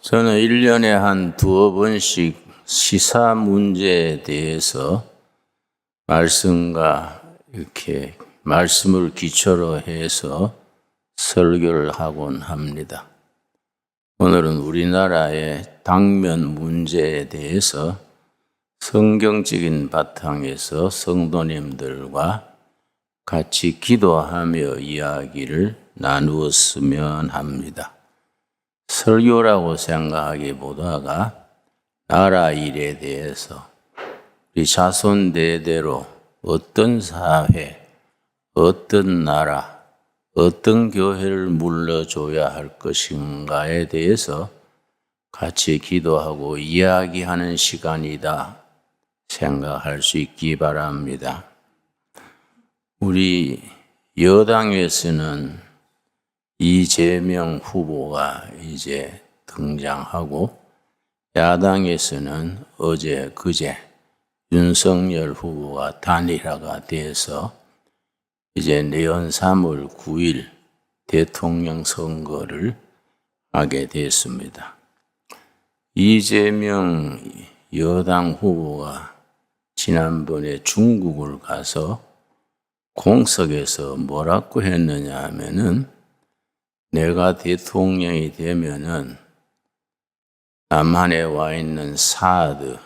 저는 1년에 한 두어 번씩 시사 문제에 대해서 말씀과 이렇게 말씀을 기초로 해서 설교를 하곤 합니다. 오늘은 우리나라의 당면 문제에 대해서 성경적인 바탕에서 성도님들과 같이 기도하며 이야기를 나누었으면 합니다. 설교라고 생각하기보다가 나라 일에 대해서 우리 자손 대대로 어떤 사회, 어떤 나라, 어떤 교회를 물러줘야 할 것인가에 대해서 같이 기도하고 이야기하는 시간이다 생각할 수 있기 바랍니다. 우리 여당에서는 이재명 후보가 이제 등장하고 야당에서는 어제 그제 윤석열 후보가 단일화가 돼서 이제 내년 3월 9일 대통령 선거를 하게 됐습니다. 이재명 여당 후보가 지난번에 중국을 가서 공석에서 뭐라고 했느냐 하면은 내가 대통령이 되면은 남한에 와 있는 사드를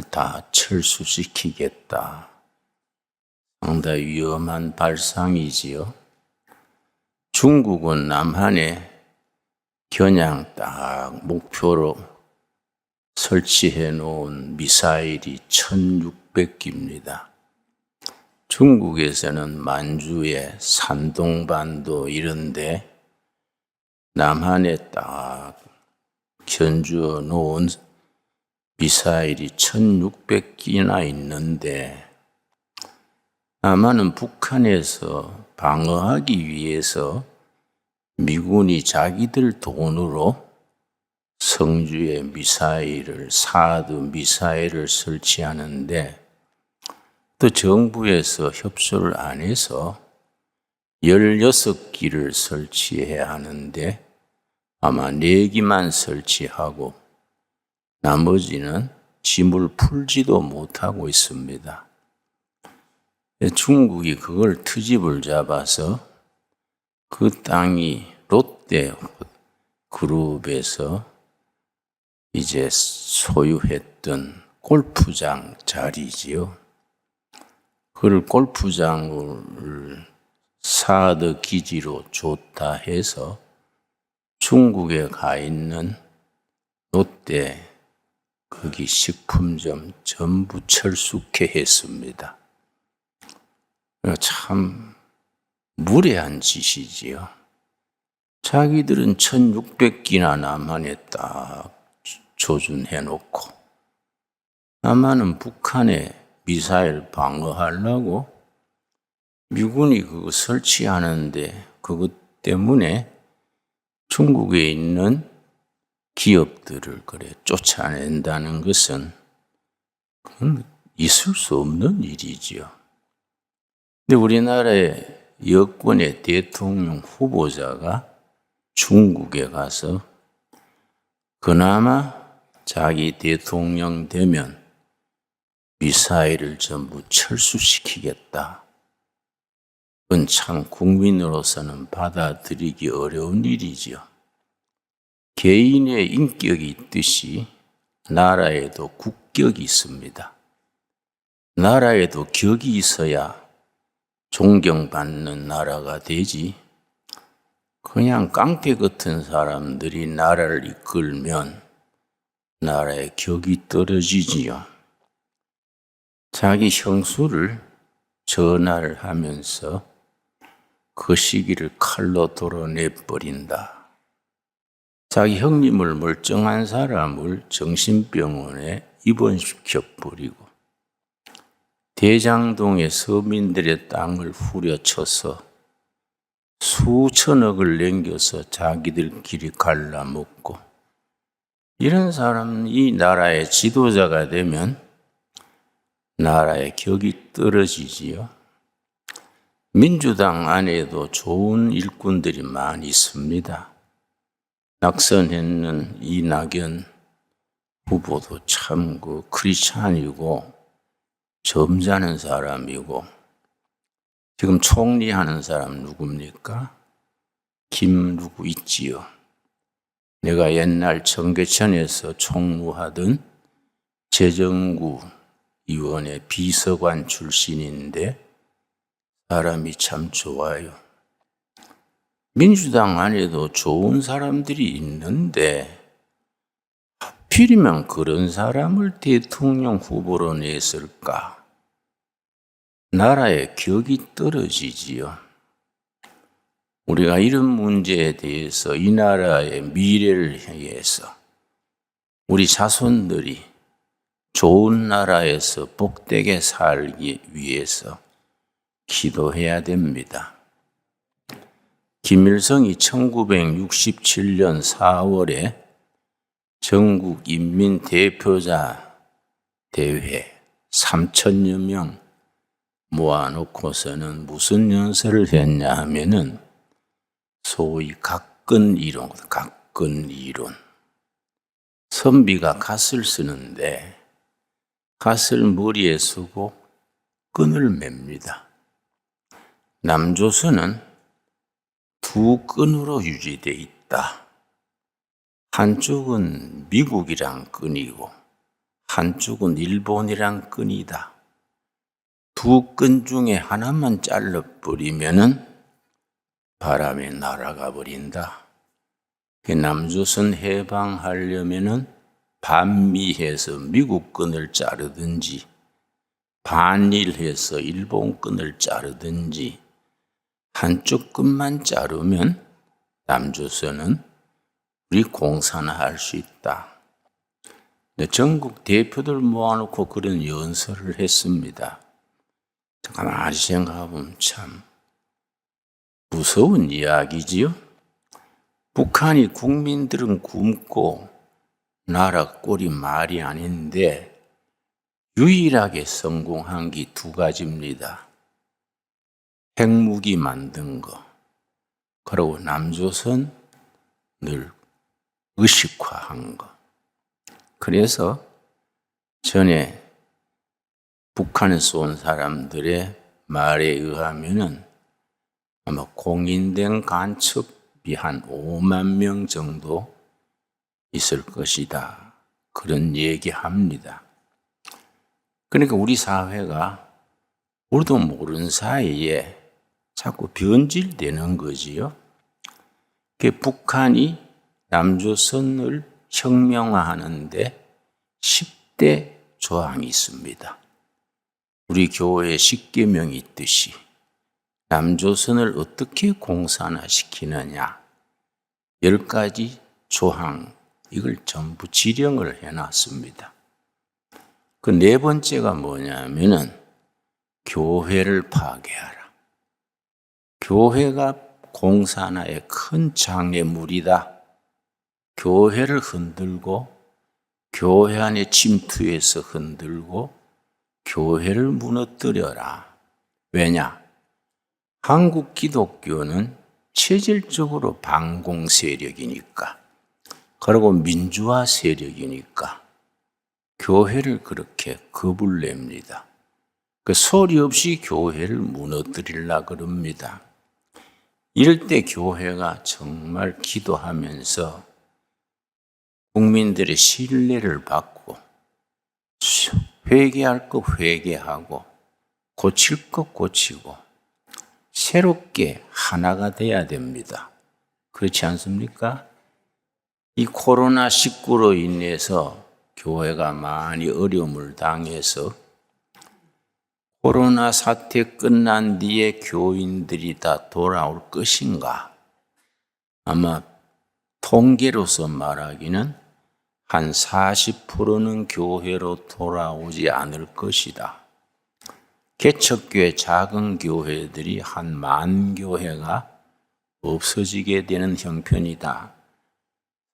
다 철수시키겠다. 상당히 위험한 발상이지요. 중국은 남한에 겨냥 딱 목표로 설치해 놓은 미사일이 1600기입니다. 중국에서는 만주에 산동반도 이런데 남한에 딱 견주어 놓은 미사일이 1600기나 있는데 남한은 북한에서 방어하기 위해서 미군이 자기들 돈으로 성주에 미사일을 사드 미사일을 설치하는데 또 정부에서 협조를 안 해서 16기를 설치해야 하는데 아마 4기만 설치하고 나머지는 짐을 풀지도 못하고 있습니다. 중국이 그걸 트집을 잡아서 그 땅이 롯데 그룹에서 이제 소유했던 골프장 자리지요. 그걸 골프장을 사드 기지로 줬다 해서 중국에 가 있는 롯데 거기 식품점 전부 철수케 했습니다. 참 무례한 짓이지요. 자기들은 1600기나 남한에 딱 조준해 놓고 남한은 북한에 미사일 방어하려고 미군이 그거 설치하는데 그것 때문에 중국에 있는 기업들을 그래 쫓아낸다는 것은 그건 있을 수 없는 일이지요. 근데 우리나라의 여권의 대통령 후보자가 중국에 가서 그나마 자기 대통령 되면 미사일을 전부 철수시키겠다. 그건 참 국민으로서는 받아들이기 어려운 일이지요. 개인의 인격이 있듯이 나라에도 국격이 있습니다. 나라에도 격이 있어야 존경받는 나라가 되지. 그냥 깡패 같은 사람들이 나라를 이끌면 나라의 격이 떨어지지요. 자기 형수를 전화를 하면서 그 시기를 칼로 도려내버린다. 자기 형님을 멀쩡한 사람을 정신병원에 입원시켜버리고 대장동의 서민들의 땅을 후려쳐서 수천억을 남겨서 자기들끼리 갈라먹고 이런 사람이 나라의 지도자가 되면 나라의 격이 떨어지지요. 민주당 안에도 좋은 일꾼들이 많이 있습니다. 낙선했는 이낙연 후보도 참 크리스찬이고 점잖은 사람이고, 지금 총리하는 사람 누굽니까? 김 누구 있지요. 내가 옛날 청계천에서 총무하던 재정구 의원의 비서관 출신인데 사람이 참 좋아요. 민주당 안에도 좋은 사람들이 있는데 하필이면 그런 사람을 대통령 후보로 냈을까? 나라의 격이 떨어지지요. 우리가 이런 문제에 대해서 이 나라의 미래를 위해서 우리 자손들이 좋은 나라에서 복되게 살기 위해서 기도해야 됩니다. 김일성이 1967년 4월에 전국 인민 대표자 대회 3,000여 명 모아놓고서는 무슨 연설을 했냐 하면은 소위 각근 이론. 선비가 갓을 쓰는데 갓을 머리에 쓰고 끈을 맵니다. 남조선은 두 끈으로 유지되어 있다. 한쪽은 미국이란 끈이고 한쪽은 일본이란 끈이다. 두 끈 중에 하나만 잘라버리면은 바람에 날아가 버린다. 남조선 해방하려면은 반미해서 미국 끈을 자르든지 반일해서 일본 끈을 자르든지 한쪽 끈만 자르면 남조선은 우리 공산화할 수 있다. 전국 대표들 모아놓고 그런 연설을 했습니다. 가만히 생각해보면 참 무서운 이야기지요. 북한이 국민들은 굶고 나라 꼴이 말이 아닌데 유일하게 성공한 게 두 가지입니다. 핵무기 만든 거, 그리고 남조선을 의식화한 거. 그래서 전에 북한에서 온 사람들의 말에 의하면은 아마 공인된 간첩이 한 5만 명 정도 있을 것이다. 그런 얘기합니다. 그러니까 우리 사회가 우리도 모르는 사이에 자꾸 변질되는 거지요. 북한이 남조선을 혁명화하는데 10대 조항이 있습니다. 우리 교회에 10계명이 있듯이 남조선을 어떻게 공산화시키느냐 10가지 조항, 이걸 전부 지령을 해놨습니다. 그 네 번째가 뭐냐면은 교회를 파괴하라. 교회가 공산화의 큰 장애물이다. 교회를 흔들고 교회 안에 침투해서 흔들고 교회를 무너뜨려라. 왜냐? 한국 기독교는 체질적으로 반공 세력이니까, 그리고 민주화 세력이니까 교회를 그렇게 겁을 냅니다. 그 소리 없이 교회를 무너뜨리려고 그럽니다. 이럴 때 교회가 정말 기도하면서 국민들의 신뢰를 받고 회개할 거 회개하고 고칠 거 고치고 새롭게 하나가 돼야 됩니다. 그렇지 않습니까? 이 코로나19로 인해서 교회가 많이 어려움을 당해서 코로나 사태 끝난 뒤에 교인들이 다 돌아올 것인가? 아마 통계로서 말하기는 한 40%는 교회로 돌아오지 않을 것이다. 개척교회 작은 교회들이 한 10,000교회가 없어지게 되는 형편이다.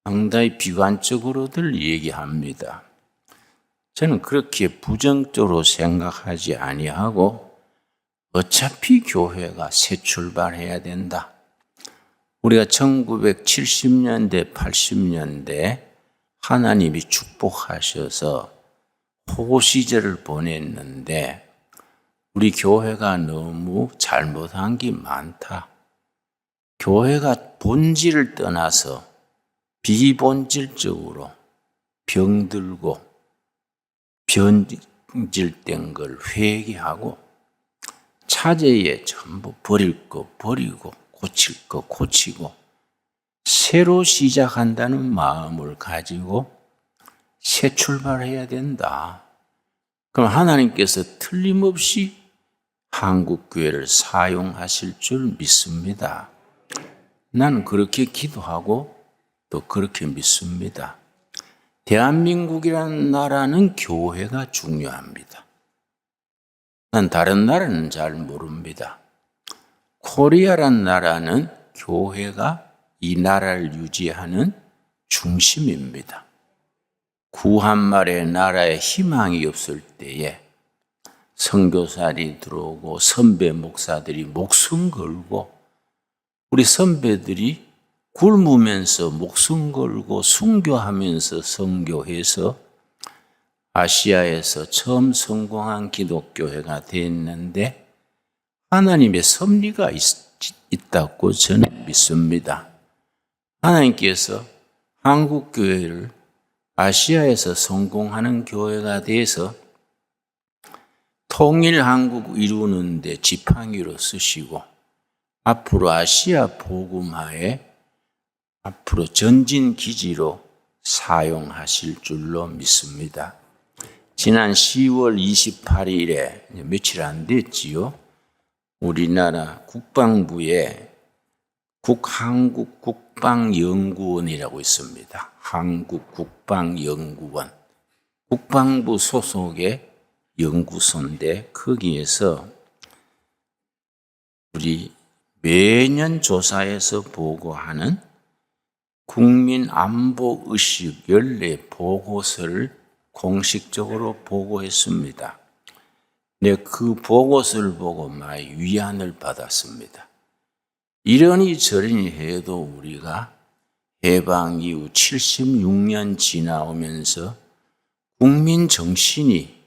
상당히 비관적으로들 얘기합니다. 저는 그렇게 부정적으로 생각하지 아니하고 어차피 교회가 새 출발해야 된다. 우리가 1970년대, 80년대 하나님이 축복하셔서 호고 시절을 보냈는데 우리 교회가 너무 잘못한 게 많다. 교회가 본질을 떠나서 비본질적으로 병들고 변질된 걸 회개하고 차제에 전부 버릴 거 버리고 고칠 거 고치고 새로 시작한다는 마음을 가지고 새 출발해야 된다. 그럼 하나님께서 틀림없이 한국교회를 사용하실 줄 믿습니다. 나는 그렇게 기도하고 또 그렇게 믿습니다. 대한민국이라는 나라는 교회가 중요합니다. 난 다른 나라는 잘 모릅니다. 코리아라는 나라는 교회가 이 나라를 유지하는 중심입니다. 구한말의 나라에 희망이 없을 때에 선교사들이 들어오고 선배 목사들이 목숨 걸고 우리 선배들이 굶으면서 목숨 걸고 순교하면서 선교해서 아시아에서 처음 성공한 기독교회가 됐는데 하나님의 섭리가 있다고 저는 믿습니다. 하나님께서 한국교회를 아시아에서 성공하는 교회가 돼서 통일 한국 이루는 데 지팡이로 쓰시고 앞으로 아시아 복음화에 앞으로 전진 기지로 사용하실 줄로 믿습니다. 지난 10월 28일에 며칠 안 됐지요. 우리나라 국방부에 한국국방연구원이라고 있습니다. 한국국방연구원. 국방부 소속의 연구소인데 거기에서 우리 매년 조사해서 보고하는 국민안보의식 14보고서를 공식적으로 보고했습니다. 네, 그 보고서를 보고 많이 위안을 받았습니다. 이러니 저러니 해도 우리가 해방 이후 76년 지나오면서 국민 정신이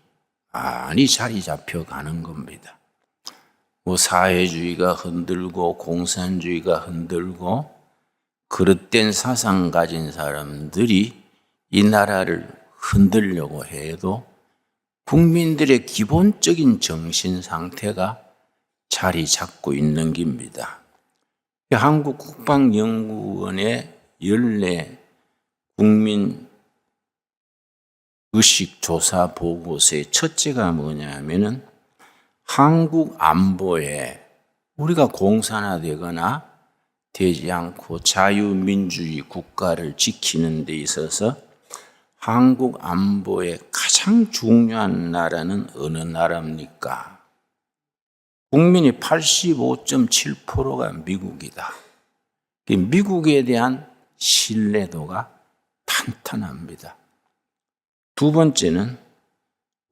많이 자리 잡혀가는 겁니다. 사회주의가 흔들고 공산주의가 흔들고 그릇된 사상 가진 사람들이 이 나라를 흔들려고 해도 국민들의 기본적인 정신 상태가 자리 잡고 있는 겁니다. 한국국방연구원의 14 국민 의식 조사 보고서의 첫째가 뭐냐 하면은 한국 안보에 우리가 공산화되거나 되지 않고 자유민주주의 국가를 지키는 데 있어서 한국 안보에 가장 중요한 나라는 어느 나라입니까? 국민이 85.7%가 미국이다. 미국에 대한 신뢰도가 탄탄합니다. 두 번째는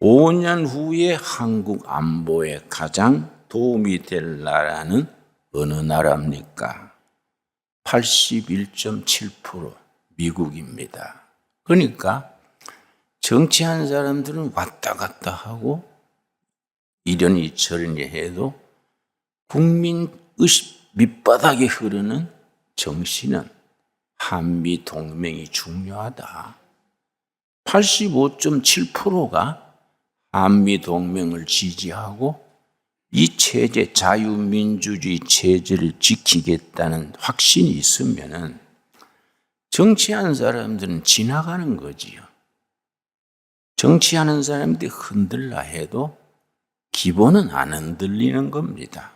5년 후에 한국 안보에 가장 도움이 될 나라는 어느 나라입니까? 81.7% 미국입니다. 그러니까 정치하는 사람들은 왔다 갔다 하고 이러니 저러니 해도 국민 의식 밑바닥에 흐르는 정신은 한미 동맹이 중요하다. 85.7%가 한미 동맹을 지지하고 이 체제, 자유민주주의 체제를 지키겠다는 확신이 있으면은 정치하는 사람들은 지나가는 거지요. 정치하는 사람들이 흔들라 해도 기본은 안 흔들리는 겁니다.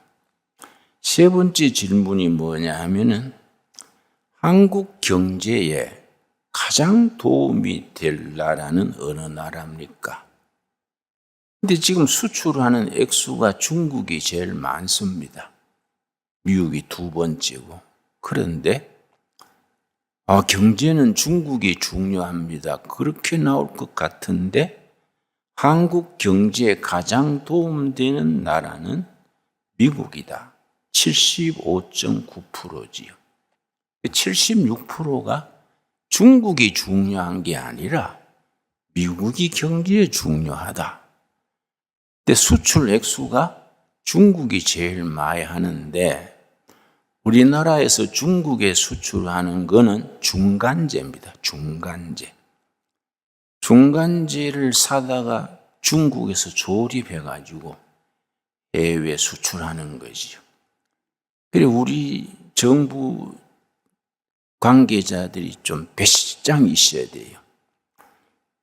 세 번째 질문이 뭐냐 하면은 한국 경제에 가장 도움이 될 나라는 어느 나라입니까? 근데 지금 수출하는 액수가 중국이 제일 많습니다. 미국이 두 번째고. 그런데 경제는 중국이 중요합니다. 그렇게 나올 것 같은데 한국 경제에 가장 도움되는 나라는 미국이다. 75.9%지요. 76%가 중국이 중요한 게 아니라 미국이 경제에 중요하다. 근데 수출 액수가 중국이 제일 많이 하는데 우리나라에서 중국에 수출하는 거는 중간재입니다. 중간재. 중간재를 사다가 중국에서 조립해가지고 해외 수출하는 거지요. 그래 우리 정부 관계자들이 좀 배짱이 있어야 돼요.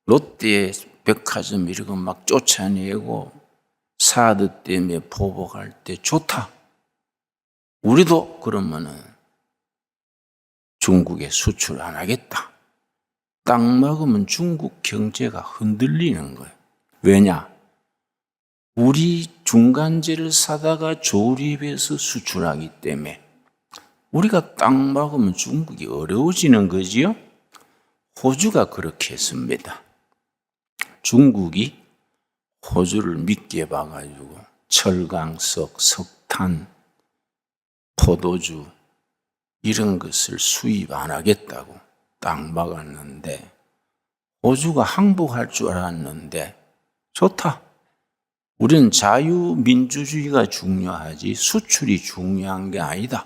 롯데 백화점 이런 거 막 쫓아내고 사드 때문에 보복할 때 좋다. 우리도 그러면은 중국에 수출 안 하겠다. 딱 막으면 중국 경제가 흔들리는 거예요. 왜냐? 우리 중간재를 사다가 조립해서 수출하기 때문에 우리가 딱 막으면 중국이 어려워지는 거지요. 호주가 그렇게 했습니다. 중국이 호주를 믿게 봐가지고 철강석, 석탄, 포도주 이런 것을 수입 안 하겠다고 딱 막았는데 호주가 항복할 줄 알았는데 좋다. 우리는 자유민주주의가 중요하지 수출이 중요한 게 아니다.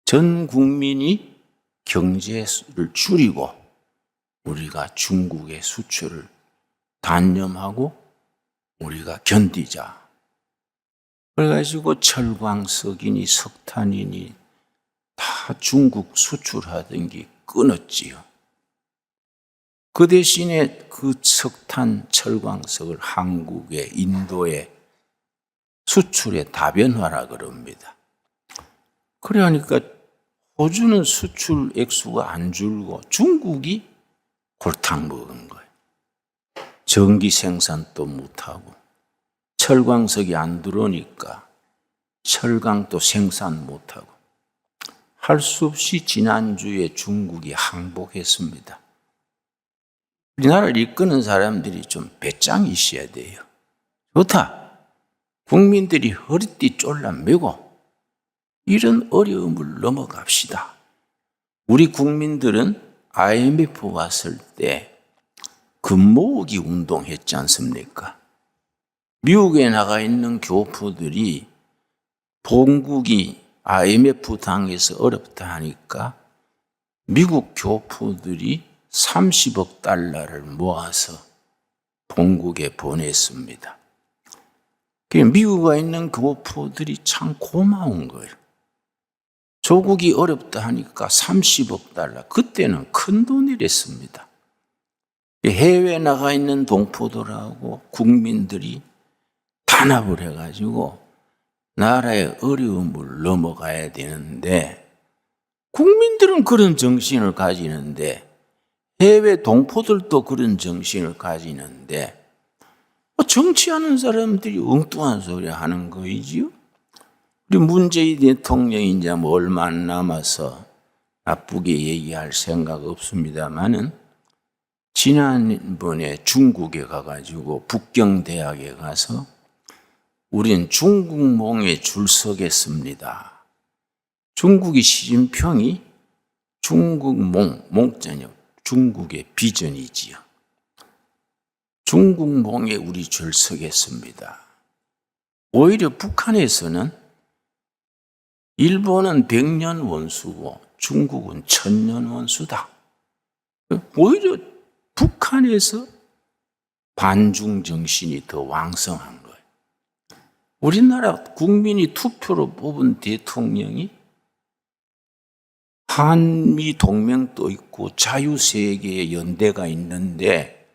전 국민이 경제를 줄이고 우리가 중국의 수출을 단념하고 우리가 견디자. 그래가지고 철광석이니 석탄이니 다 중국 수출하던 게 끊었지요. 그 대신에 그 석탄, 철광석을 한국에, 인도에 수출의 다변화라 그럽니다. 그러니까 호주는 수출 액수가 안 줄고 중국이 골탕 먹은 거예요. 전기 생산도 못하고 철광석이 안 들어오니까 철강도 생산 못하고 할 수 없이 지난주에 중국이 항복했습니다. 우리나라를 이끄는 사람들이 좀 배짱이 있어야 돼요. 좋다. 국민들이 허리띠 쫄라매고 이런 어려움을 넘어갑시다. 우리 국민들은 IMF 왔을 때 금모으기 운동했지 않습니까? 미국에 나가 있는 교포들이 본국이 IMF 당해서 어렵다 하니까 미국 교포들이 30억 달러를 모아서 본국에 보냈습니다. 미국에 있는 교포들이 참 고마운 거예요. 조국이 어렵다 하니까 30억 달러, 그때는 큰 돈이랬습니다. 해외에 나가 있는 동포들하고 국민들이 단합을 해가지고 나라의 어려움을 넘어가야 되는데 국민들은 그런 정신을 가지는데 해외 동포들도 그런 정신을 가지는데 정치하는 사람들이 엉뚱한 소리 하는 거이지요. 우리 문재인 대통령이 이제 뭐 얼마 안 남아서 나쁘게 얘기할 생각 없습니다만은 지난번에 중국에 가가지고 북경대학에 가서 우린 중국몽에 줄 서겠습니다. 중국이 시진핑이 중국몽, 몽자녀 중국의 비전이지요. 중국몽에 우리 줄 서겠습니다. 오히려 북한에서는 일본은 100년 원수고 중국은 1000년 원수다. 오히려 북한에서 반중 정신이 더 왕성한 거예요. 우리나라 국민이 투표로 뽑은 대통령이 한미 동맹도 있고 자유세계의 연대가 있는데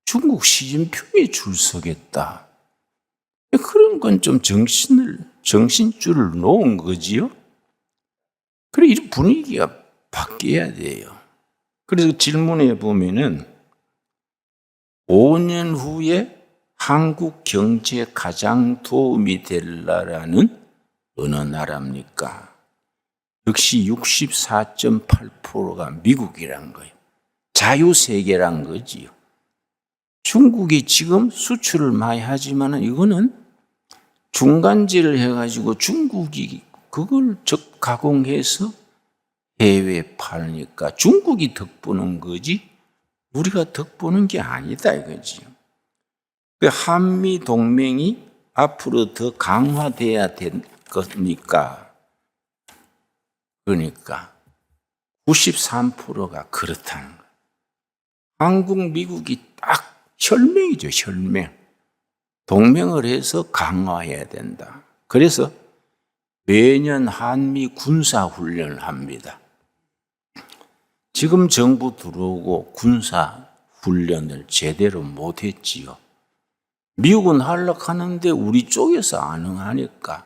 중국 시진핑이 줄 서겠다. 그런 건 좀 정신줄을 놓은 거지요. 그래, 이 분위기가 바뀌어야 돼요. 그래서 질문에 보면은 5년 후에 한국 경제에 가장 도움이 될 나라는 어느 나라입니까? 역시 64.8%가 미국이란 거예요. 자유세계란 거지요. 중국이 지금 수출을 많이 하지만 이거는 중간재를 해가지고 중국이 그걸 가공해서 해외에 팔으니까 중국이 덕보는 거지 우리가 덕보는 게 아니다 이거지. 그 한미 동맹이 앞으로 더 강화돼야 될 겁니까? 그러니까 93%가 그렇다는 거예요. 한국, 미국이 딱 혈맹이죠, 혈맹. 동맹을 해서 강화해야 된다. 그래서 매년 한미 군사훈련을 합니다. 지금 정부 들어오고 군사훈련을 제대로 못했지요. 미국은 하려고 하는데 우리 쪽에서 안 응하니까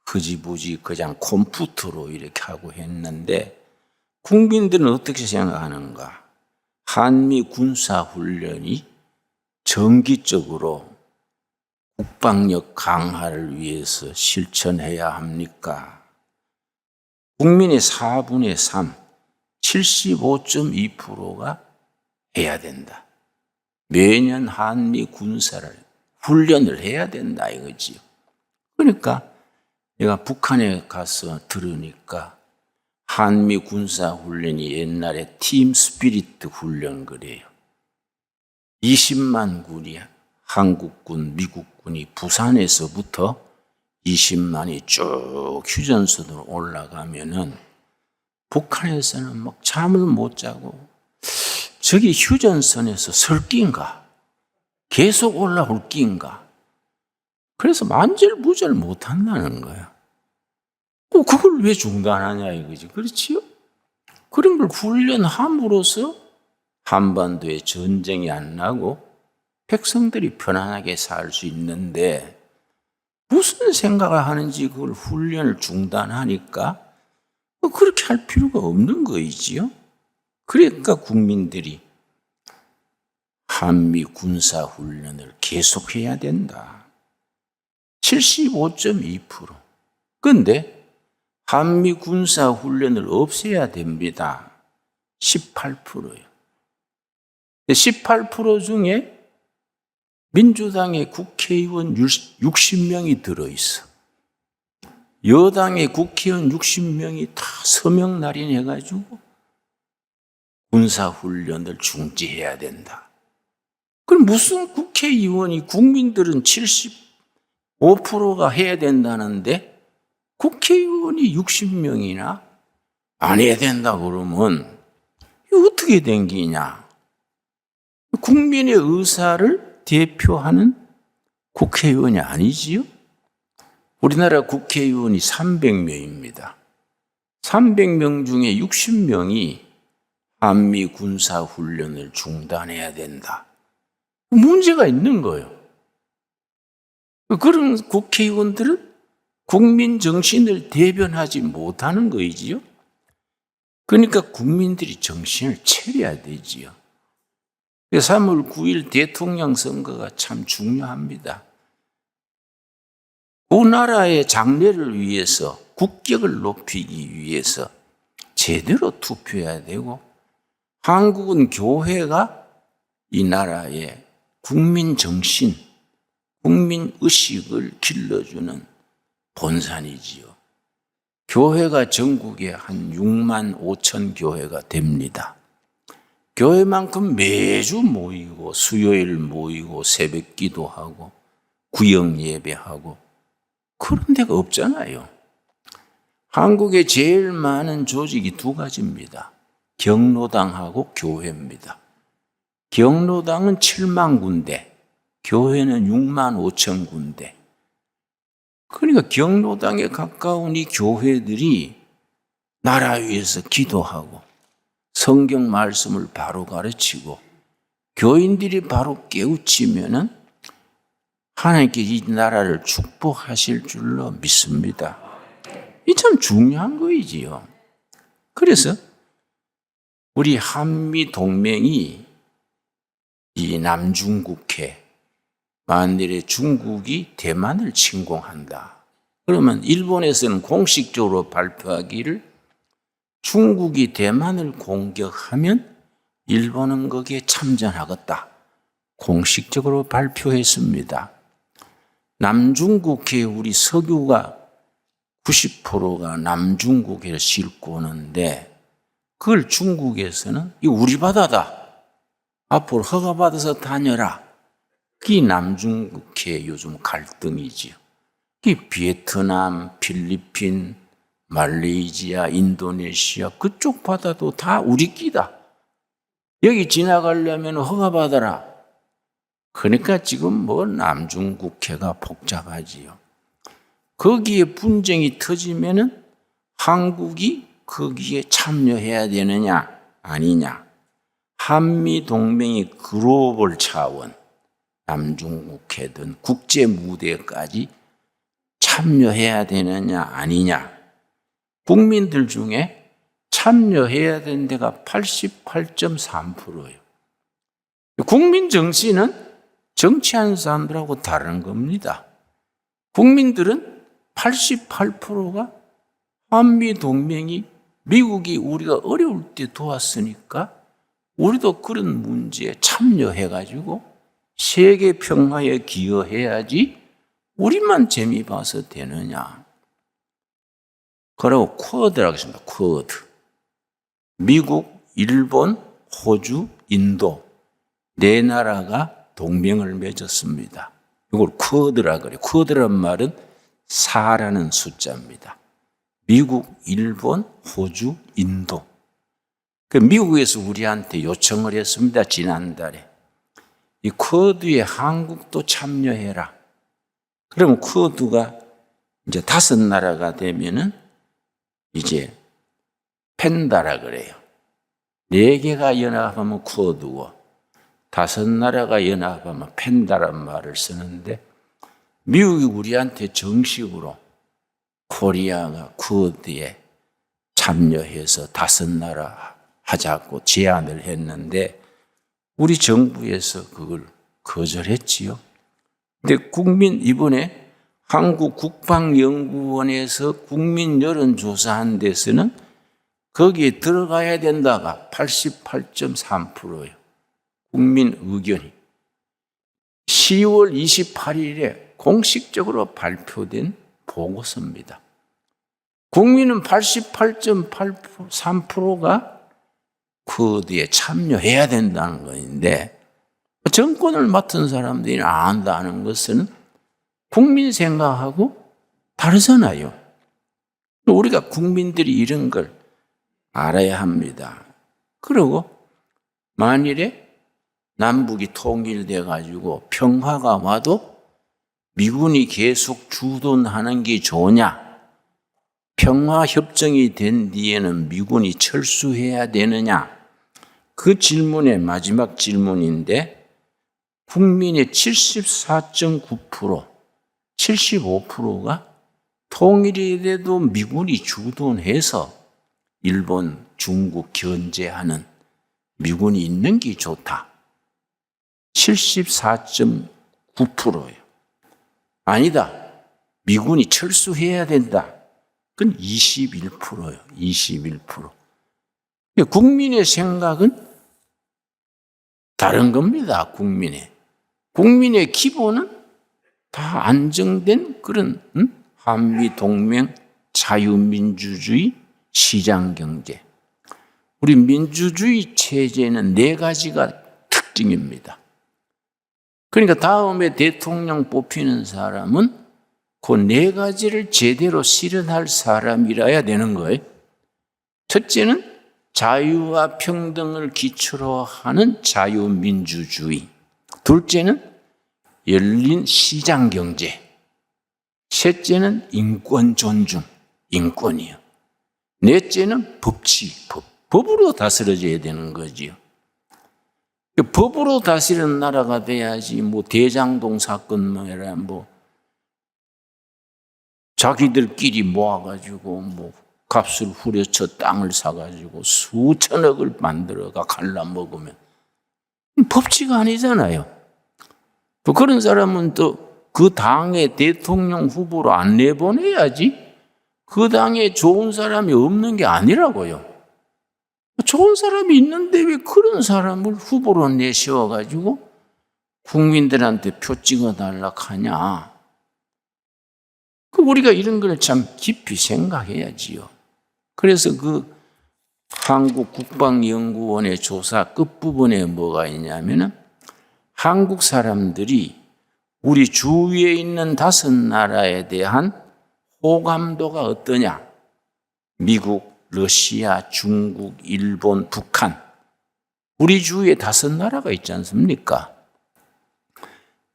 흐지부지 그냥 컴퓨터로 이렇게 하고 했는데 국민들은 어떻게 생각하는가? 한미 군사훈련이 정기적으로 국방력 강화를 위해서 실천해야 합니까? 국민의 4분의 3, 75.2%가 해야 된다. 매년 한미 군사를 훈련을 해야 된다 이거지요. 그러니까 내가 북한에 가서 들으니까 한미 군사 훈련이 옛날에 팀 스피릿 훈련 그래요. 20만 군이 한국군, 미국군이 부산에서부터 20만이 쭉 휴전선으로 올라가면은 북한에서는 막 잠을 못 자고 저기 휴전선에서 설 끼인가? 계속 올라올 끼인가? 그래서 만절무절 못 한다는 거야. 그걸 왜 중단하냐 이거지. 그렇지요? 그런 걸 훈련함으로써 한반도에 전쟁이 안 나고 백성들이 편안하게 살 수 있는데 무슨 생각을 하는지 그걸 훈련을 중단하니까 그렇게 할 필요가 없는 거이지요. 그러니까 국민들이 한미 군사훈련을 계속해야 된다. 75.2%. 그런데 한미 군사훈련을 없애야 됩니다. 18%예요. 18% 중에 민주당의 국회의원 60명이 들어있어. 여당의 국회의원 60명이 다 서명 날인해가지고 군사훈련을 중지해야 된다. 그럼 무슨 국회의원이 국민들은 75%가 해야 된다는데 국회의원이 60명이나 안 해야 된다 그러면 이거 어떻게 된 기냐? 국민의 의사를 대표하는 국회의원이 아니지요? 우리나라 국회의원이 300명입니다. 300명 중에 60명이 한미 군사훈련을 중단해야 된다. 문제가 있는 거예요. 그런 국회의원들은 국민 정신을 대변하지 못하는 거이지요. 그러니까 국민들이 정신을 차려야 되지요. 3월 9일 대통령 선거가 참 중요합니다. 그 나라의 장래를 위해서 국격을 높이기 위해서 제대로 투표해야 되고 한국은 교회가 이 나라의 국민 정신, 국민 의식을 길러주는 본산이지요. 교회가 전국에 한 6만 5천 교회가 됩니다. 교회만큼 매주 모이고 수요일 모이고 새벽 기도하고 구역 예배하고 그런 데가 없잖아요. 한국에 제일 많은 조직이 두 가지입니다. 경로당하고 교회입니다. 경로당은 7만 군데, 교회는 6만 5천 군데. 그러니까 경로당에 가까운 이 교회들이 나라 위해서 기도하고 성경 말씀을 바로 가르치고 교인들이 바로 깨우치면은 하나님께 이 나라를 축복하실 줄로 믿습니다. 이 참 중요한 거이지요. 그래서 우리 한미 동맹이 이 남중국해 만일에 중국이 대만을 침공한다. 그러면 일본에서는 공식적으로 발표하기를 중국이 대만을 공격하면 일본은 거기에 참전하겠다. 공식적으로 발표했습니다. 남중국해에 우리 석유가 90%가 남중국해를 싣고 오는데 그걸 중국에서는 이 우리 바다다. 앞으로 허가받아서 다녀라. 그게 남중국해 요즘 갈등이지요. 이 베트남, 필리핀, 말레이시아, 인도네시아 그쪽 바다도 다 우리 끼다. 여기 지나가려면 허가받아라. 그러니까 지금 뭐 남중국해가 복잡하지요. 거기에 분쟁이 터지면은 한국이 거기에 참여해야 되느냐 아니냐. 한미 동맹이 글로벌 차원, 남중국해든 국제 무대까지 참여해야 되느냐 아니냐. 국민들 중에 참여해야 되는 데가 88.3%예요. 국민 정신은 정치하는 사람들하고 다른 겁니다. 국민들은 88%가 한미 동맹이 미국이 우리가 어려울 때 도왔으니까 우리도 그런 문제에 참여해가지고 세계 평화에 기여해야지 우리만 재미 봐서 되느냐. 그리고 쿼드라고 했습니다. 쿼드. 미국, 일본, 호주, 인도 네 나라가 동맹을 맺었습니다. 이걸 쿼드라 그래요. 쿼드란 말은 4라는 숫자입니다. 미국, 일본, 호주, 인도. 미국에서 우리한테 요청을 했습니다. 지난달에. 이 쿼드에 한국도 참여해라. 그러면 쿼드가 이제 5나라가 되면은 이제 펜다라 그래요. 4개가 연합하면 쿼드고 5나라가 연합하면 펜다란 말을 쓰는데 미국이 우리한테 정식으로 코리아가 쿼드에 참여해서 5나라 하자고 제안을 했는데 우리 정부에서 그걸 거절했지요. 근데 이번에 한국국방연구원에서 국민 여론조사한 데서는 거기에 들어가야 된다가 88.3%예요. 국민 의견이. 10월 28일에 공식적으로 발표된 보고서입니다. 국민은 88.3%가 쿼드에 참여해야 된다는 것인데 정권을 맡은 사람들이 안 한다는 것은 국민 생각하고 다르잖아요. 우리가 국민들이 이런 걸 알아야 합니다. 그리고 만일에 남북이 통일돼 가지고 평화가 와도 미군이 계속 주둔하는 게 좋으냐? 평화협정이 된 뒤에는 미군이 철수해야 되느냐? 그 질문의 마지막 질문인데 국민의 74.9%, 75%가 통일이 돼도 미군이 주둔해서 일본, 중국 견제하는 미군이 있는 게 좋다. 74.9%예요. 아니다. 미군이 철수해야 된다. 그건 21%예요. 21%. 국민의 생각은 다른 겁니다. 국민의 기본은 다 안정된 그런 한미 동맹, 자유민주주의, 시장경제. 우리 민주주의 체제는 4가지가 특징입니다. 그러니까 다음에 대통령 뽑히는 사람은 그 4가지를 제대로 실현할 사람이라야 되는 거예요. 첫째는 자유와 평등을 기초로 하는 자유민주주의. 둘째는 열린 시장경제. 셋째는 인권 존중, 인권이요. 넷째는 법으로 다스려져야 되는 거지요. 법으로 다스리는 나라가 돼야지 대장동 사건 자기들끼리 모아가지고 값을 후려쳐 땅을 사가지고 수천억을 만들어가 갈라먹으면 법치가 아니잖아요. 또 그런 사람은 또 그 당의 대통령 후보로 안 내보내야지. 그 당에 좋은 사람이 없는 게 아니라고요. 좋은 사람이 있는데 왜 그런 사람을 후보로 내세워가지고 국민들한테 표 찍어달라 하냐. 우리가 이런 걸 참 깊이 생각해야지요. 그래서 한국국방연구원의 조사 끝부분에 뭐가 있냐면은 한국 사람들이 우리 주위에 있는 5나라에 대한 호감도가 어떠냐? 미국, 러시아, 중국, 일본, 북한. 우리 주위에 5나라가 있지 않습니까?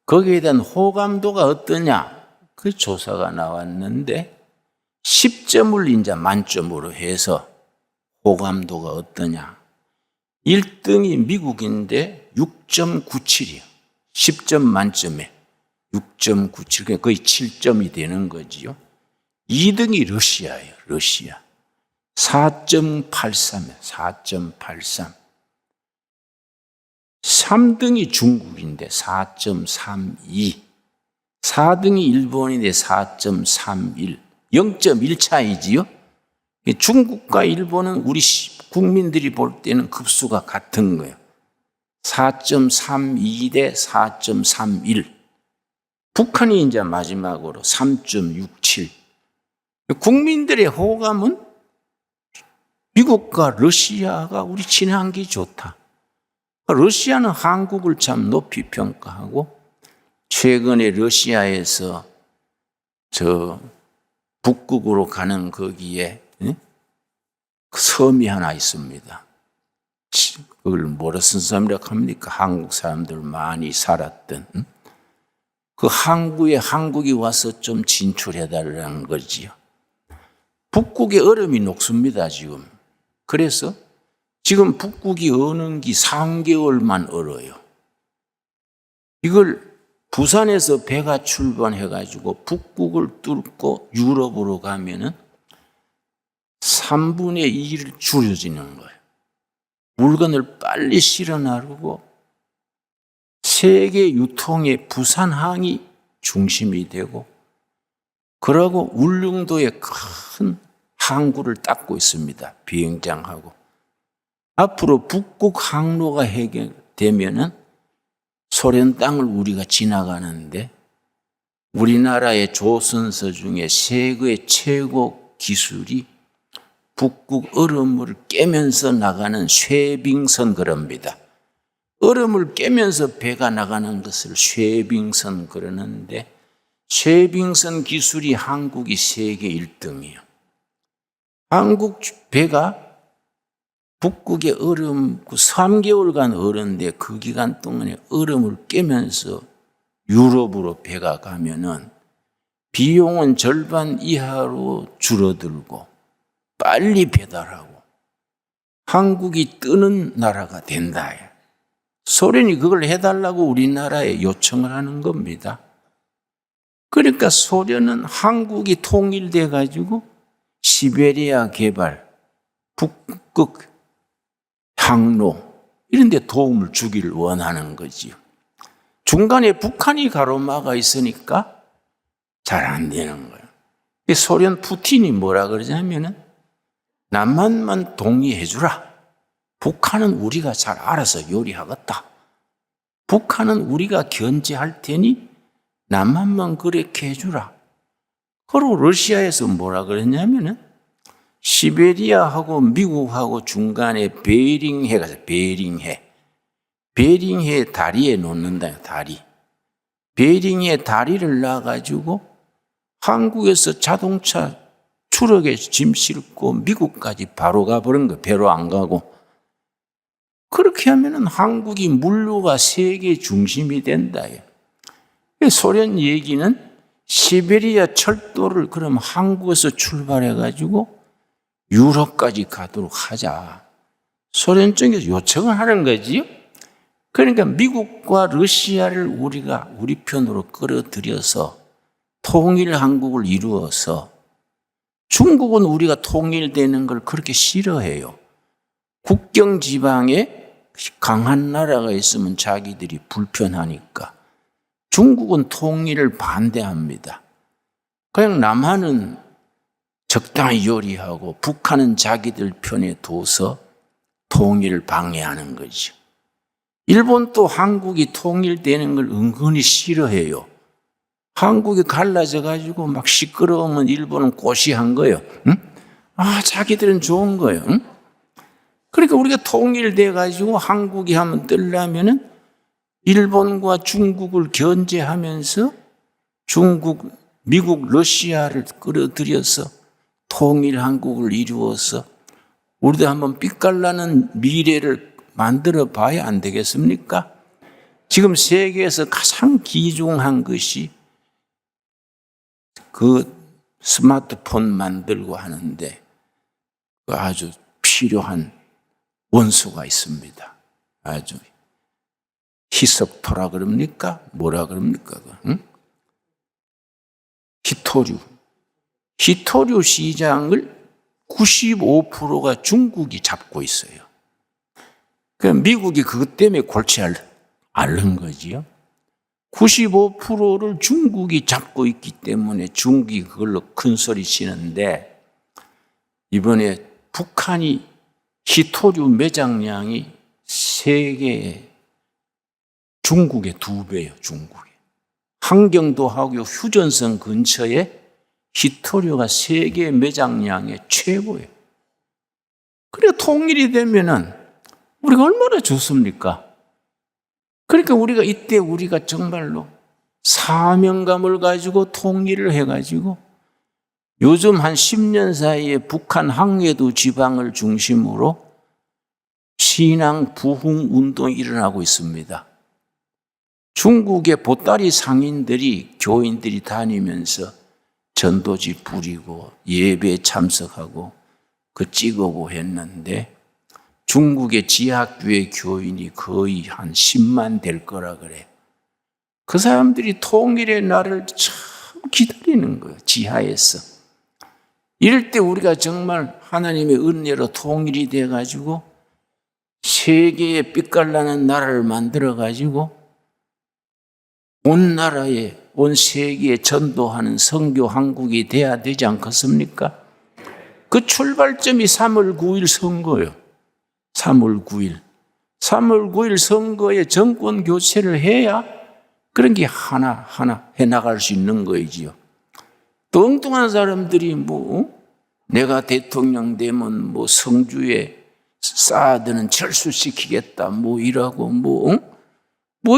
거기에 대한 호감도가 어떠냐? 그 조사가 나왔는데 10점을 이제 만점으로 해서 호감도가 어떠냐? 1등이 미국인데 6.97이요. 10점 만점에 6.97, 그러니까 거의 7점이 되는 거지요. 2등이 러시아예요. 러시아. 4.83이에요. 4.83. 3등이 중국인데 4.32. 4등이 일본인데 4.31. 0.1 차이지요. 중국과 일본은 우리 국민들이 볼 때는 급수가 같은 거예요. 4.32 대 4.31. 북한이 이제 마지막으로 3.67. 국민들의 호감은 미국과 러시아가 우리 친한게 좋다. 러시아는 한국을 참 높이 평가하고 최근에 러시아에서 북극으로 가는 거기에 섬이 하나 있습니다. 그걸 뭐라 쓴 섬이라고 합니까? 한국 사람들 많이 살았던 그 항구에 한국이 와서 좀 진출해달라는 거지요. 북극의 얼음이 녹습니다, 지금. 그래서 지금 북극이 어는 게 3개월만 얼어요. 이걸 부산에서 배가 출발해가지고 북극을 뚫고 유럽으로 가면은 3분의 2를 줄여지는 거예요. 물건을 빨리 실어 나르고 세계 유통의 부산항이 중심이 되고 그러고 울릉도에 큰 항구를 닦고 있습니다. 비행장하고. 앞으로 북극 항로가 해결되면은 소련 땅을 우리가 지나가는데 우리나라의 조선소 중에 세계 최고 기술이 북극 얼음을 깨면서 나가는 쇠빙선 그럽니다. 얼음을 깨면서 배가 나가는 것을 쇠빙선 그러는데 쇠빙선 기술이 한국이 세계 1등이에요. 한국 배가 북극의 얼음 3개월간 얼었는데 그 기간 동안에 얼음을 깨면서 유럽으로 배가 가면은 비용은 절반 이하로 줄어들고 빨리 배달하고 한국이 뜨는 나라가 된다. 소련이 그걸 해달라고 우리나라에 요청을 하는 겁니다. 그러니까 소련은 한국이 통일돼 가지고 시베리아 개발, 북극 항로 이런 데 도움을 주기를 원하는 거지요. 중간에 북한이 가로막아 있으니까 잘 안 되는 거예요. 소련 푸틴이 뭐라 그러냐면은 남한만 동의해 주라. 북한은 우리가 잘 알아서 요리하겠다. 북한은 우리가 견제할 테니 남한만 그렇게 해주라. 그리고 러시아에서 뭐라 그랬냐면은 시베리아하고 미국하고 중간에 베링해가 있어요. 베링해 다리에 놓는다. 다리. 베링해 다리를 놔가지고 한국에서 자동차 트럭에 짐 싣고 미국까지 바로 가버린 거예요. 배로 안 가고. 그렇게 하면은 한국이 물류가 세계 중심이 된다. 소련 얘기는 시베리아 철도를 그럼 한국에서 출발해가지고 유럽까지 가도록 하자. 소련 쪽에서 요청을 하는 거지요. 그러니까 미국과 러시아를 우리가 우리 편으로 끌어들여서 통일 한국을 이루어서 중국은 우리가 통일되는 걸 그렇게 싫어해요. 국경 지방에 강한 나라가 있으면 자기들이 불편하니까. 중국은 통일을 반대합니다. 그냥 남한은 적당히 요리하고 북한은 자기들 편에 둬서 통일을 방해하는 거죠. 일본도 한국이 통일되는 걸 은근히 싫어해요. 한국이 갈라져 가지고 막 시끄러우면 일본은 고시한 거예요. 응? 자기들은 좋은 거예요. 응? 그러니까 우리가 통일돼 가지고 한국이 한번 뜨려면은 일본과 중국을 견제하면서 중국, 미국, 러시아를 끌어들여서 통일 한국을 이루어서 우리도 한번 빛깔나는 미래를 만들어 봐야 안 되겠습니까? 지금 세계에서 가장 귀중한 것이 그 스마트폰 만들고 하는데 아주 필요한 원소가 있습니다. 아주 희석토라 그럽니까? 뭐라 그럽니까? 응? 히토류. 히토류 시장을 95%가 중국이 잡고 있어요. 그러니까 미국이 그것 때문에 골치 앓는 거지요. 95%를 중국이 잡고 있기 때문에 중국이 그걸로 큰 소리 치는데 이번에 북한이 히토류 매장량이 세계에 중국의 2배예요. 중국에. 한경도하고 휴전선 근처에 히토류가 세계 매장량의 최고예요. 그래 통일이 되면은 우리가 얼마나 좋습니까? 그러니까 우리가 이때 우리가 정말로 사명감을 가지고 통일을 해가지고 요즘 한 10년 사이에 북한 항해도 지방을 중심으로 신앙 부흥 운동이 일어나고 있습니다. 중국의 보따리 상인들이 교인들이 다니면서 전도지 부리고 예배에 참석하고 그 찍어보 했는데 중국의 지하교회 교인이 거의 한 10만 될 거라 그래. 그 사람들이 통일의 날을 참 기다리는 거예요. 지하에서. 이럴 때 우리가 정말 하나님의 은혜로 통일이 돼가지고 세계에 빛깔나는 나라를 만들어가지고 온 나라에 온 세계에 전도하는 선교 한국이 돼야 되지 않겠습니까? 그 출발점이 3월 9일 선거예요. 3월 9일. 3월 9일 선거에 정권 교체를 해야 그런 게 하나하나 해나갈 수 있는 거이지요. 또 엉뚱한 사람들이 내가 대통령 되면 성주에 쌓아두는 철수시키겠다 이라고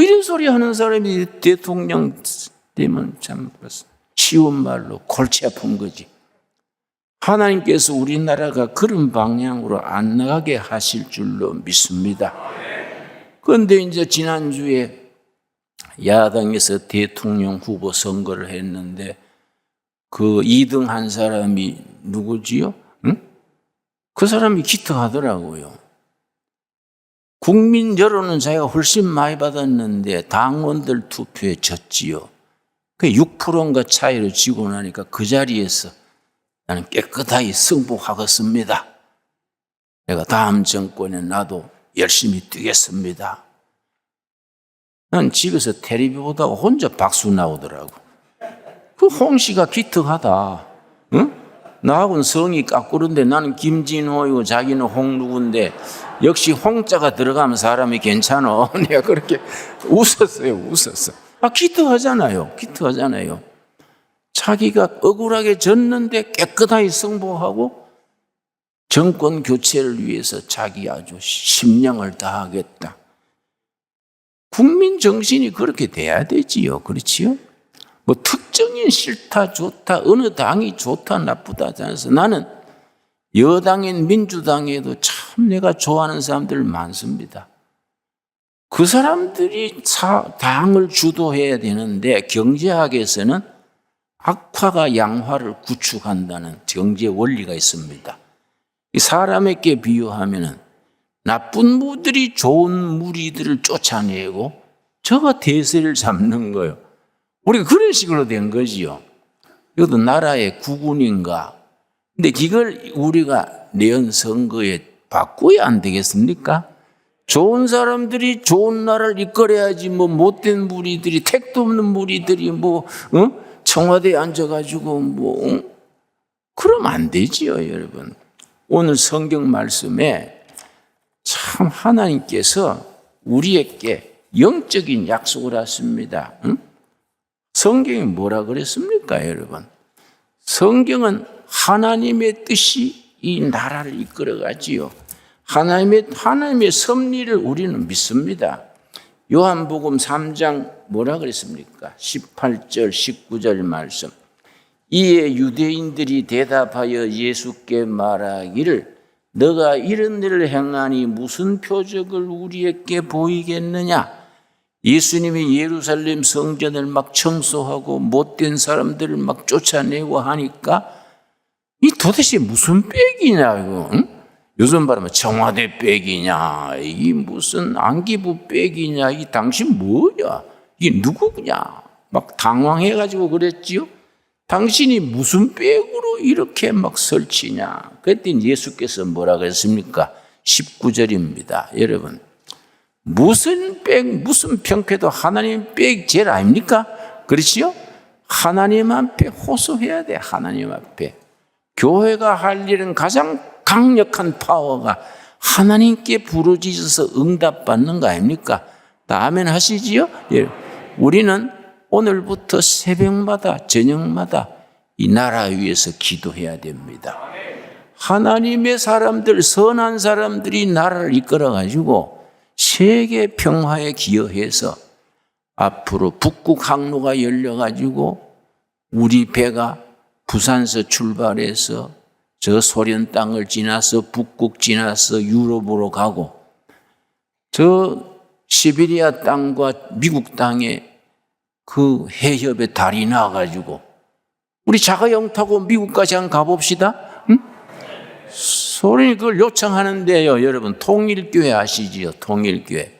이런 소리 하는 사람이 대통령 되면 참 쉬운 말로 골치 아픈 거지. 하나님께서 우리나라가 그런 방향으로 안 나가게 하실 줄로 믿습니다. 그런데 이제 지난주에 야당에서 대통령 후보 선거를 했는데 그 2등 한 사람이 누구지요? 응? 그 사람이 기특하더라고요. 국민 여론은 자기가 훨씬 많이 받았는데 당원들 투표에 졌지요. 그 6%인가 차이로 지고 나니까 그 자리에서 나는 깨끗하게 승복하겠습니다. 내가 다음 정권에 나도 열심히 뛰겠습니다. 난 집에서 텔레비 보다가 혼자 박수 나오더라고. 그 홍 씨가 기특하다. 응? 나하고는 성이 깎구른데 나는 김진호이고 자기는 홍 누군데 역시 홍자가 들어가면 사람이 괜찮아. 내가 그렇게 웃었어요. 기특하잖아요. 자기가 억울하게 졌는데 깨끗하게 승복하고 정권 교체를 위해서 자기 아주 심령을 다하겠다. 국민 정신이 그렇게 돼야 되지요. 그렇지요? 특정인 싫다 좋다 어느 당이 좋다 나쁘다 하지 않아서 나는 여당인 민주당에도 참 내가 좋아하는 사람들 많습니다. 그 사람들이 당을 주도해야 되는데 경제학에서는 악화가 양화를 구축한다는 경제 원리가 있습니다. 사람에게 비유하면 나쁜 무들이 좋은 무리들을 쫓아내고 저가 대세를 잡는 거예요. 우리가 그런 식으로 된 거지요. 이것도 나라의 국운인가. 근데 이걸 우리가 내연 선거에 바꿔야 안 되겠습니까? 좋은 사람들이 좋은 나라를 이끌어야지 못된 무리들이 택도 없는 무리들이 청와대에 앉아가지고 그러면 안 되지요, 여러분. 오늘 성경 말씀에 참 하나님께서 우리에게 영적인 약속을 하십니다. 성경이 뭐라 그랬습니까, 여러분? 성경은 하나님의 뜻이 이 나라를 이끌어가지요. 하나님의 섭리를 우리는 믿습니다. 요한복음 3장 뭐라 그랬습니까? 18절 19절 말씀. 이에 유대인들이 대답하여 예수께 말하기를 너가 이런 일을 행하니 무슨 표적을 우리에게 보이겠느냐? 예수님이 예루살렘 성전을 막 청소하고 못된 사람들을 막 쫓아내고 하니까 이 도대체 무슨 빽이냐 이거? 응? 요즘 말하면 청와대 빽이냐, 이 무슨 안기부 빽이냐, 이 당신 뭐야? 이게 누구냐? 막 당황해가지고 그랬지요. 당신이 무슨 빽으로 이렇게 막 설치냐? 그랬더니 예수께서 뭐라고 했습니까? 19절입니다. 여러분, 무슨 빽, 무슨 평패도 하나님 빽 제일 아닙니까? 그렇지요? 하나님 앞에 호소해야 돼. 하나님 앞에. 교회가 할 일은 가장 강력한 파워가 하나님께 부르짖어서 응답받는 거 아닙니까? 아멘 하시지요? 예. 우리는 오늘부터 새벽마다 저녁마다 이 나라 위에서 기도해야 됩니다. 하나님의 사람들, 선한 사람들이 나라를 이끌어가지고 세계 평화에 기여해서 앞으로 북극 항로가 열려가지고 우리 배가 부산서 출발해서 저 소련 땅을 지나서 북극 지나서 유럽으로 가고 저 시베리아 땅과 미국 땅에 그 해협에 달이 나와가지고 우리 자가용 타고 미국까지 한번 가봅시다. 응? 소련이 그걸 요청하는데요. 여러분 통일교회 아시지요? 통일교회.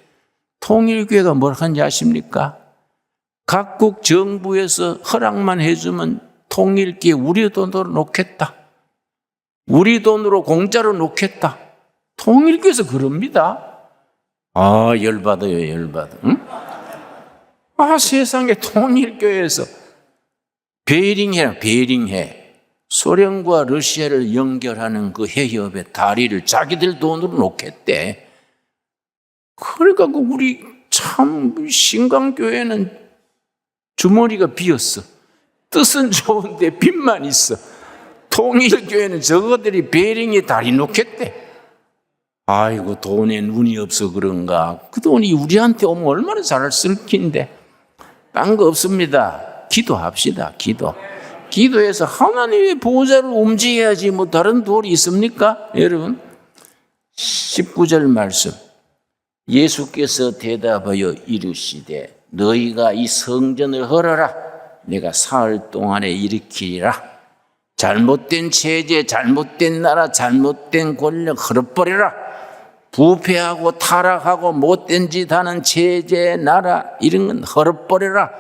통일교회가 뭐라 하는지 아십니까? 각국 정부에서 허락만 해주면 통일교회 우리 돈으로 놓겠다. 우리 돈으로 공짜로 놓겠다. 통일교회에서 그럽니다. 아, 열받아요, 열받아. 응? 아, 세상에 통일교회에서 베링해. 소련과 러시아를 연결하는 그 해협에 다리를 자기들 돈으로 놓겠대. 그러니까 우리 참 신강교회는 주머니가 비었어. 뜻은 좋은데 빚만 있어. 통일교회는 저거들이 베링에 다리 놓겠대. 아이고 돈에 눈이 없어 그런가. 그 돈이 우리한테 오면 얼마나 잘 쓸 낀데. 딴 거 없습니다. 기도합시다. 기도해서 하나님의 보호자를 움직여야지 뭐 다른 도리 있습니까? 여러분 19절 말씀. 예수께서 대답하여 이르시되 너희가 이 성전을 헐어라. 내가 사흘 동안에 일으키리라. 잘못된 체제, 잘못된 나라, 잘못된 권력 헐어버려라. 부패하고 타락하고 못된 짓 하는 체제, 나라 이런 건 헐어버려라.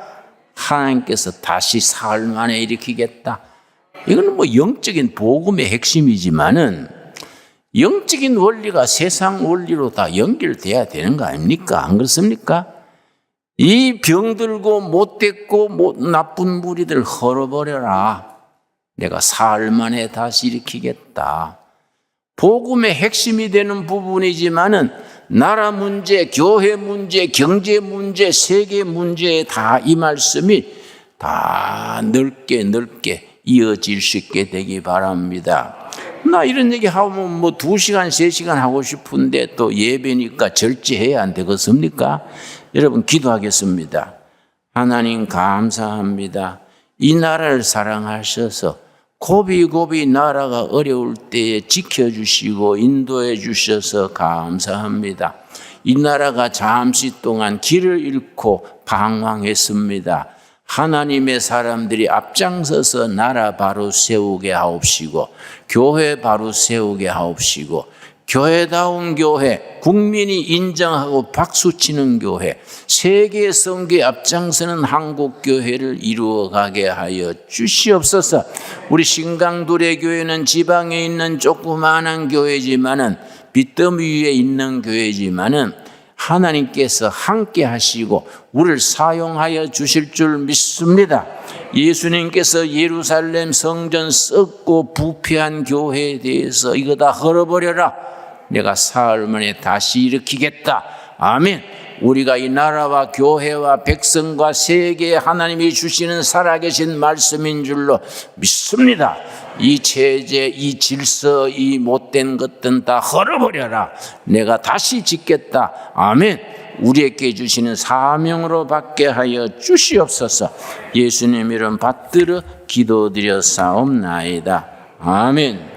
하나님께서 다시 사흘 만에 일으키겠다. 이건 뭐 영적인 복음의 핵심이지만은 영적인 원리가 세상 원리로 다 연결돼야 되는 거 아닙니까? 안 그렇습니까? 이 병들고 못됐고 나쁜 무리들 헐어버려라. 내가 사흘 만에 다시 일으키겠다. 복음의 핵심이 되는 부분이지만은 나라 문제, 교회 문제, 경제 문제, 세계 문제에 다 이 말씀이 다 넓게 이어질 수 있게 되기 바랍니다. 나 이런 얘기 하면 뭐 2시간, 3시간 하고 싶은데 또 예배니까 절제해야 안 되겠습니까? 여러분 기도하겠습니다. 하나님 감사합니다. 이 나라를 사랑하셔서 고비고비 나라가 어려울 때에 지켜주시고 인도해 주셔서 감사합니다. 이 나라가 잠시 동안 길을 잃고 방황했습니다. 하나님의 사람들이 앞장서서 나라 바로 세우게 하옵시고 교회 바로 세우게 하옵시고 교회다운 교회, 국민이 인정하고 박수치는 교회, 세계 선교에 앞장서는 한국 교회를 이루어가게 하여 주시옵소서. 우리 신강두레 교회는 지방에 있는 조그마한 교회지만은 빚더미 위에 있는 교회지만은 하나님께서 함께 하시고 우리를 사용하여 주실 줄 믿습니다. 예수님께서 예루살렘 성전 썩고 부패한 교회에 대해서 이거 다 헐어버려라. 내가 사흘 만에 다시 일으키겠다. 아멘. 우리가 이 나라와 교회와 백성과 세계에 하나님이 주시는 살아계신 말씀인 줄로 믿습니다. 이 체제, 이 질서, 이 못된 것들은 다 헐어버려라. 내가 다시 짓겠다. 아멘. 우리에게 주시는 사명으로 받게 하여 주시옵소서. 예수님 이름 받들어 기도드렸사옵나이다. 아멘.